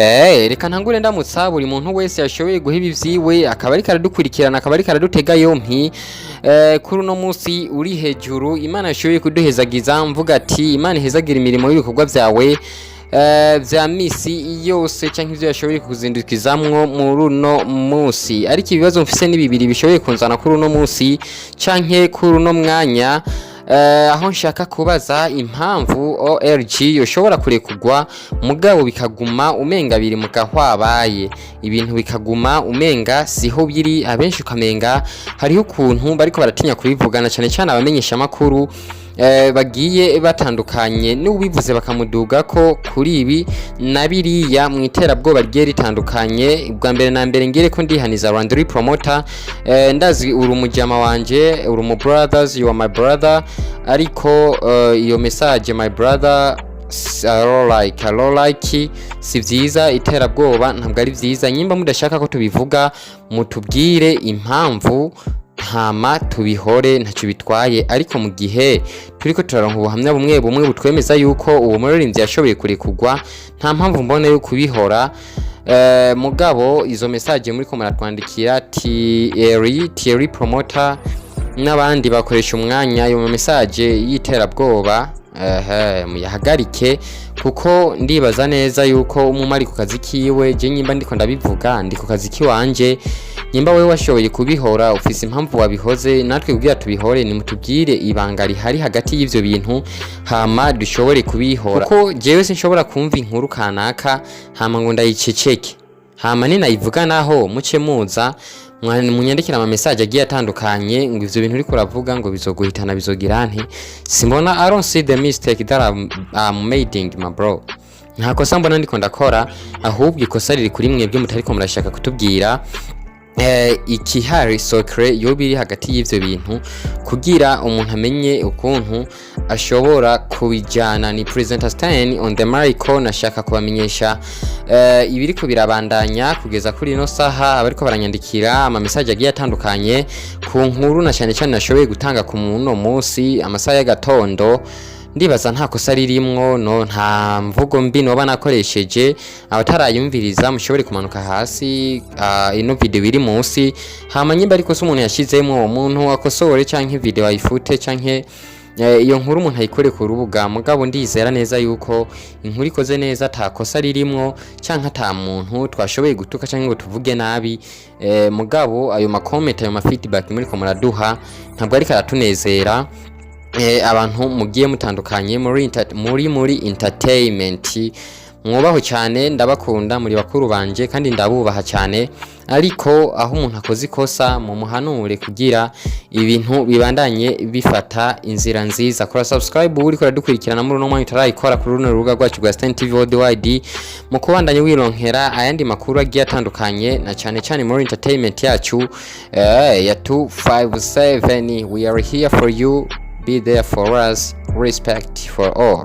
Reka ntangure ndamutsa buri muntu wese yashoboye guha ibivyiwe akaba ari karadukurikirana akaba ari karadutega yompi kuri uno munsi uri hejuru Imana yashoboye kuduhezagiza mvuga ati Imana ihezagira imirimo y'ibikorwa vyawe vya misi yose canke ivyo yashoboye kuzindukizamwo muri uno munsi ariko ibibazo mfise ni bibiri bishoboye kunzana kuri uno munsi canke kuri uno mwanya aho nshaka kubaza impamvu OLEGUE yoshobora kurekugwa mugabo bikaguma umenga biri mugahwabaye ibintu bikaguma umenga siho biri abenshi ukamenga hariho ukuntu bariko baratinya kubivugana cyane cyane abamenyesha makuru bagiye batandukanye n'ubivuze bakamuduga ko kuri ibi nabiriya mu iterabwoba rigiye ritandukanye bwa mbere na mbere ngire ko ndihaniza Rwanduri promoter ndazi uri umujama wanje uri mu brothers, you are my brother ariko iyo message my brother like si vyiza iterabwoba ntabwo ari vyiza nyimba mudashaka ko tubivuga mutubwire impamvu hama tubihore ntacyo bitwaye ariko mu gihe turiko turaronka ubuhamya bumwe bumwe butwemeza yuko uwo muririmbyi yashoboye kurekugwa nta mpamvu mbona yo kubihora mugabo izo message muri ko muratwandikira Thierry promoter n'abandi bakoresha umwanya yo message yiterabwoba muyahagarike kuko ndibaza neza yuko umumari ku kazi kiwe je nyimba ndiko ndabivuga ndi ku kazi kiwanje nyimba wewe washoboye kubihora ufise impamvu wabihoze natwe kugira tubihore ni mutubwire ibanga rihari hagati y'ivyo bintu hama dushobore kubihora kuko jewe sinshobora kumva inkuru kanaka hama ngo ndayiceceke hama ni nayivuga naho muce muza munyandikira ama message agiye atandukanye ngo ivyo bintu uriko uravuga ngo bizoguhitana bizogira nti simbona I don't see the mistake that I'm making my bro nta kosa mbona ndiko ndakora ahubwo ikosa riri kuri mwebwe mutariko murashaka kutubwira ikihari secret yo biri hagati y'ivyo bintu kugira umuntu amenye ukuntu ashobora kubijana ni Presenter Sten on the ariko nashaka kubamenyesha ibiriko birabandanya kugeza kuri ino saha abariko baranyandikira ama message agiye atandukanye ku nkuru na cyane cyane nashoboye gutanga ku muno munsi amasaha y'agatondo ndibaza nta kosa ririmwo no nta mvugo mbi no banakoresheje abatarayumviriza mushobore kumanuka hasi ino video iri munsi hama nyimba ariko se umuntu yashizemo uwo muntu akosore canke video ayifute canke iyo nkuru umuntu ayikore ku rubuga mugabo ndizera neza yuko inkuru ikoze neza takosa ririmwo canke ata muntu twashoboye gutuka canke ngo tuvuge nabi mugabo ayo ma comment ayo ma feedback muri ko muraduha ntabwo ari karatunezera abantu mugiye mutandukanye muri entertainment mwubaho cyane ndabakunda muri bakuru banje kandi ndabubaha cyane ariko aho umuntu akoze ikosa mu muhanure kugira ibintu bibandanye bifata inzira nziza kora subscribe uri kora dukurikirana muri no mwanya utarayikora kuri runo rubuga rwacu rwa Sten TV worldwide mu kubandanye wironkera ayandi makuru agiye atandukanye na cyane cyane muri entertainment yacu ya 257 we are here for you. Be there for us. Respect for all.